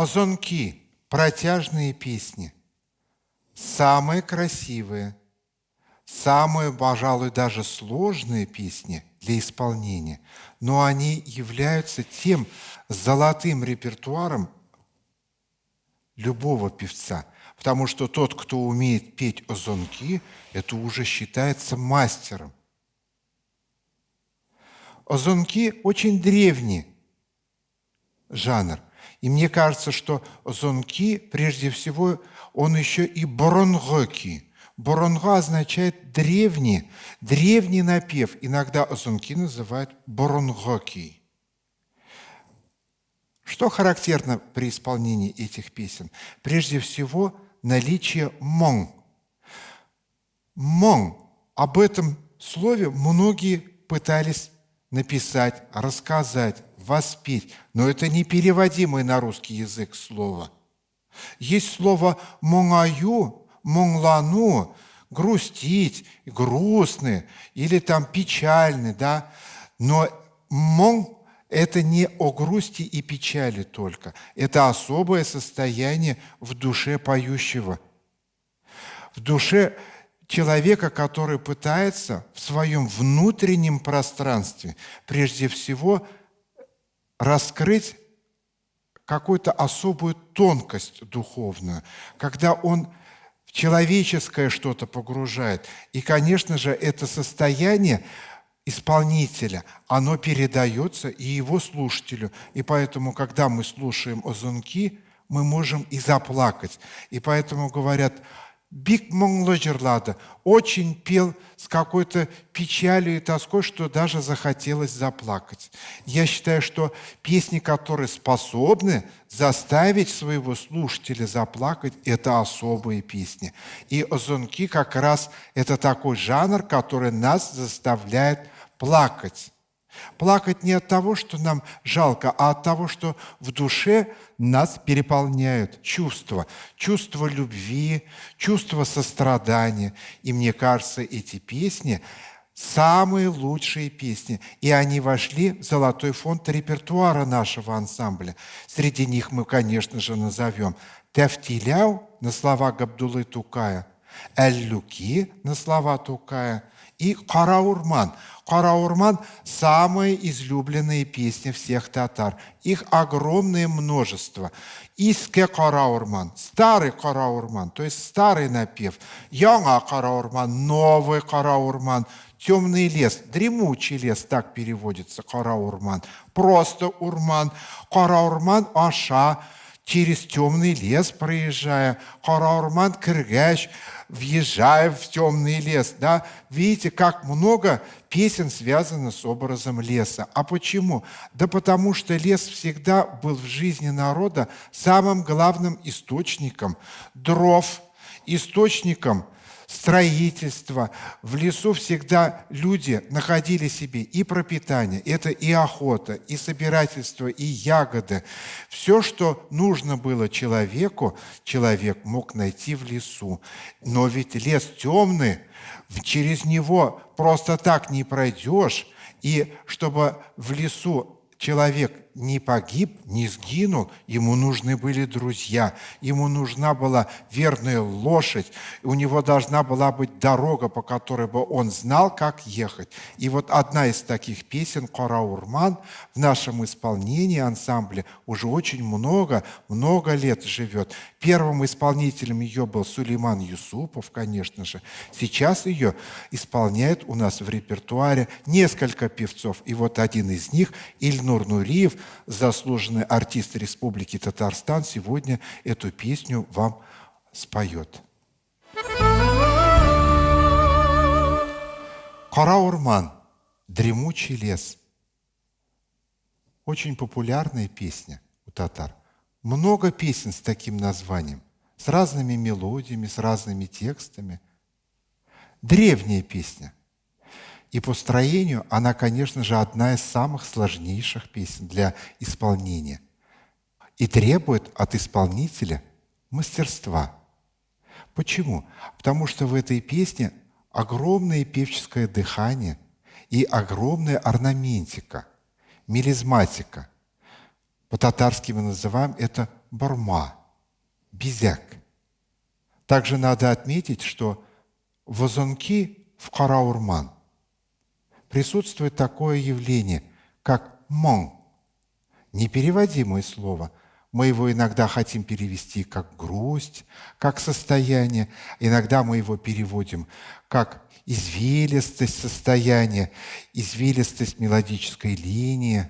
Озонки – протяжные песни, самые красивые, самые, пожалуй, даже сложные песни для исполнения, но они являются тем золотым репертуаром любого певца, потому что тот, кто умеет петь озонки, это уже считается мастером. Озонки очень древний жанр. И мне кажется, что озонки, прежде всего, он еще и боронғоки. Боронға означает древний, древний напев. Иногда озонки называют боронғоки. Что характерно при исполнении этих песен? Прежде всего, наличие мон. Мон. Об этом слове многие пытались написать, рассказать, воспеть, но это не переводимое на русский язык слово. Есть слово «монгаю», «монглану», грустить, грустный или там печальный, да, но «мон» – это не о грусти и печали только, это особое состояние в душе поющего, в душе человека, который пытается в своем внутреннем пространстве прежде всего раскрыть какую-то особую тонкость духовную, когда он в человеческое что-то погружает. И, конечно же, это состояние исполнителя, оно передается и его слушателю. И поэтому, когда мы слушаем озонки, мы можем и заплакать. И поэтому говорят, бик мұңлы жырлады, очень пел с какой-то печалью и тоской, что даже захотелось заплакать. Я считаю, что песни, которые способны заставить своего слушателя заплакать, это особые песни. И озонки как раз это такой жанр, который нас заставляет плакать. Плакать не от того, что нам жалко, а от того, что в душе нас переполняют чувства. Чувство любви, чувство сострадания. И мне кажется, эти песни самые лучшие песни. И они вошли в золотой фонд репертуара нашего ансамбля. Среди них мы, конечно же, назовем «Тефтиляу» на слова Габдуллы Тукая, «Эль-Люки» на слова Тукая и «Караурман». «Караурман» – самые излюбленные песни всех татар. Их огромное множество. «Иске Караурман» – старый Караурман, то есть старый напев. «Яңа Караурман» – новый Караурман. «Темный лес», «дремучий лес» – так переводится Караурман. Просто урман. Караурман аша, через темный лес проезжая. Караурман кіргәш, въезжая в темный лес. Да? Видите, как много песен связано с образом леса. А почему? Да потому что лес всегда был в жизни народа самым главным источником дров, источником строительства. В лесу всегда люди находили себе и пропитание, это и охота, и собирательство, и ягоды. Все, что нужно было человеку, человек мог найти в лесу. Но ведь лес темный, через него просто так не пройдешь. И чтобы в лесу человек не погиб, не сгинул, ему нужны были друзья, ему нужна была верная лошадь, у него должна была быть дорога, по которой бы он знал, как ехать. И вот одна из таких песен «Караурман» в нашем исполнении ансамбля уже очень много лет живет. Первым исполнителем ее был Сулейман Юсупов, конечно же. Сейчас ее исполняет у нас в репертуаре несколько певцов. И вот один из них, Ильнур Нуриев, заслуженный артист Республики Татарстан, сегодня эту песню вам споет. «Караурман» – «Дремучий лес». Очень популярная песня у татар. Много песен с таким названием, с разными мелодиями, с разными текстами. Древняя песня. И по строению она, конечно же, одна из самых сложнейших песен для исполнения. И требует от исполнителя мастерства. Почему? Потому что в этой песне огромное певческое дыхание и огромная орнаментика, мелизматика. По-татарски мы называем это борма, безяк. Также надо отметить, что в озонки в Караурман присутствует такое явление, как мон, непереводимое слово. Мы его иногда хотим перевести как грусть, как состояние. Иногда мы его переводим как извилистость состояния, извилистость мелодической линии.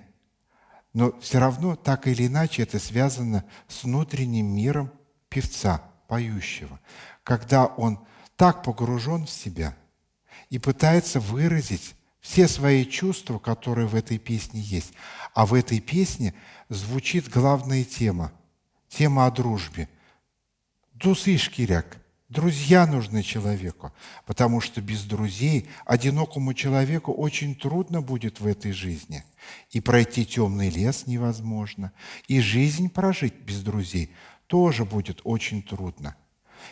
Но все равно, так или иначе, это связано с внутренним миром певца, поющего, когда он так погружен в себя и пытается выразить все свои чувства, которые в этой песне есть. А в этой песне звучит главная тема о дружбе. Дусы шкиряк. Друзья нужны человеку, потому что без друзей одинокому человеку очень трудно будет в этой жизни. И пройти темный лес невозможно, и жизнь прожить без друзей тоже будет очень трудно.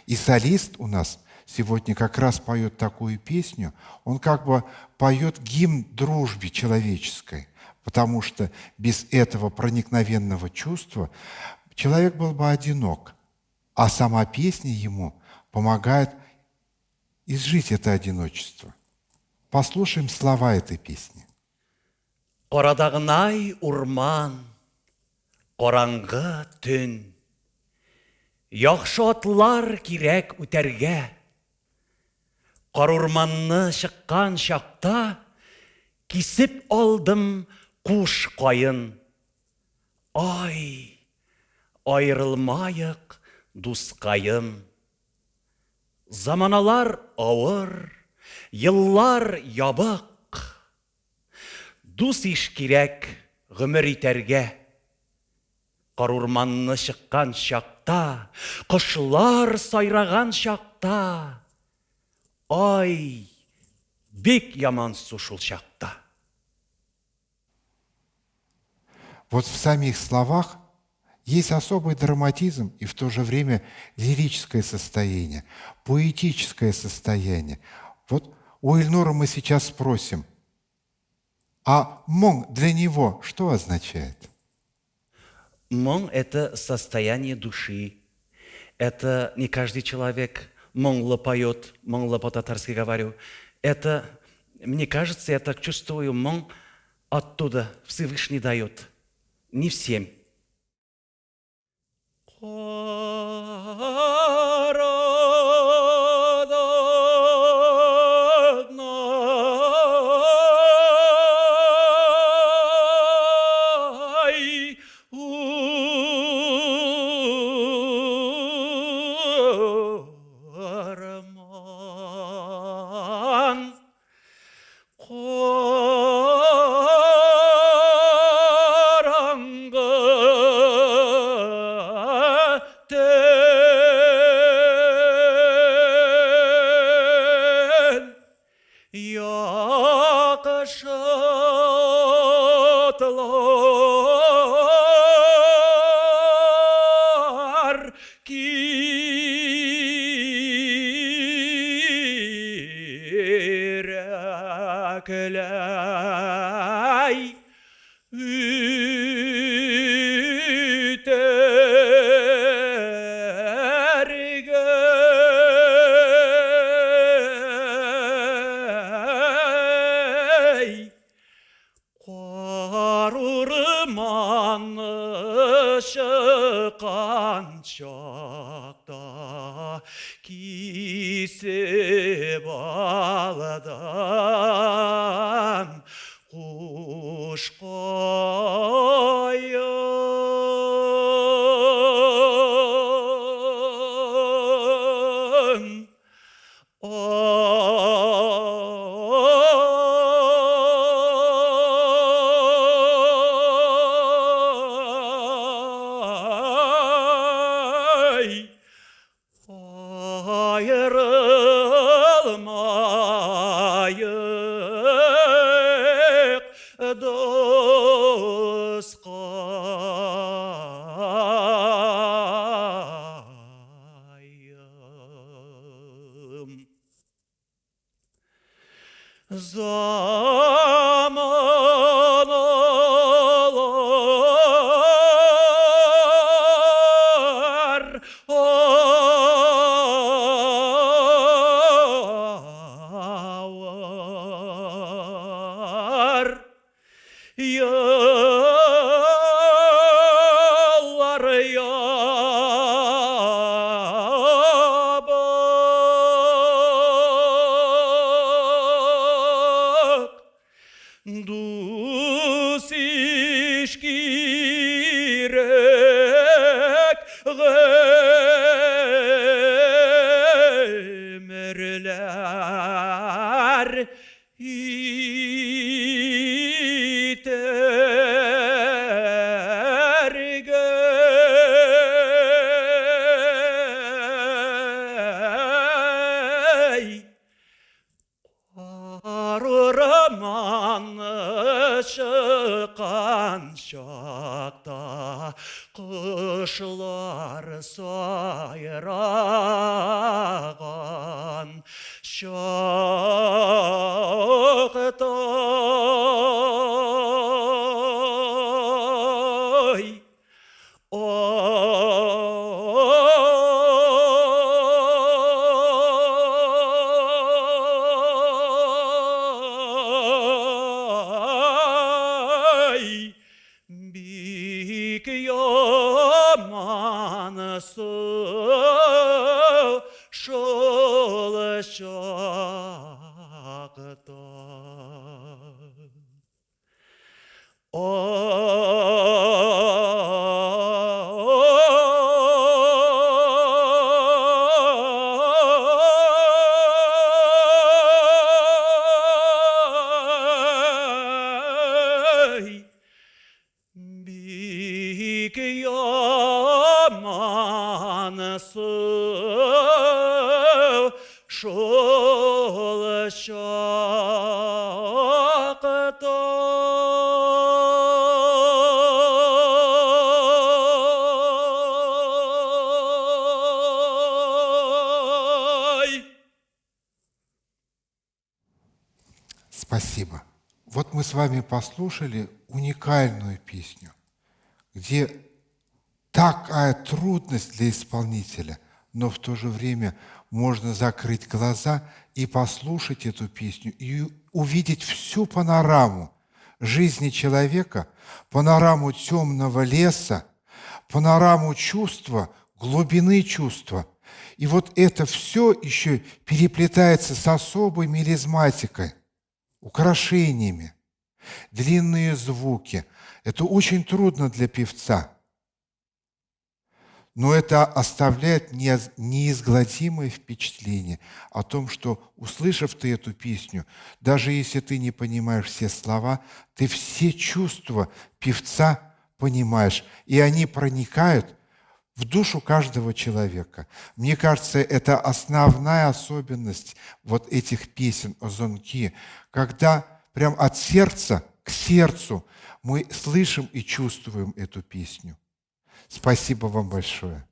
И солист у нас сегодня как раз поет такую песню, он как бы поет гимн дружбе человеческой, потому что без этого проникновенного чувства человек был бы одинок, а сама песня ему помогает изжить это одиночество. Послушаем слова этой песни. Қарадағынай урман, қараңғы түн, яқшы атлар кирәк үтәргә. Қар урманны шыққан шақта, кисеп алдым құш қайын. Ай, айрылмайық дусқайым. Заманалар ауыр, йыллар ябық. Дус иш кирәк гомер итәргә. Қар урманны шыққан шақта, құшлар сайраған шақта. Ай, бик яман шул шақта. Вот в самих словах есть особый драматизм и в то же время лирическое состояние, поэтическое состояние. Вот у Ильнура мы сейчас спросим, а мон для него что означает? Мон – это состояние души. Это не каждый человек монло поет, монло по-татарски говорю. Это, мне кажется, я так чувствую, мон оттуда Всевышний дает. Не всем. кошлар сайраган шоқтой. Ой, бик ямансы шол шақта. Ой, бик ямансы шол шақтой. Спасибо. Вот мы с вами послушали уникальную песню, где такая трудность для исполнителя, но в то же время можно закрыть глаза и послушать эту песню, и увидеть всю панораму жизни человека, панораму темного леса, панораму чувства, глубины чувства. И вот это все еще переплетается с особой мелизматикой, украшениями, длинные звуки. Это очень трудно для певца. Но это оставляет неизгладимое впечатление о том, что, услышав ты эту песню, даже если ты не понимаешь все слова, ты все чувства певца понимаешь, и они проникают в душу каждого человека. Мне кажется, это основная особенность вот этих песен о Зонки, когда прям от сердца к сердцу мы слышим и чувствуем эту песню. Спасибо вам большое.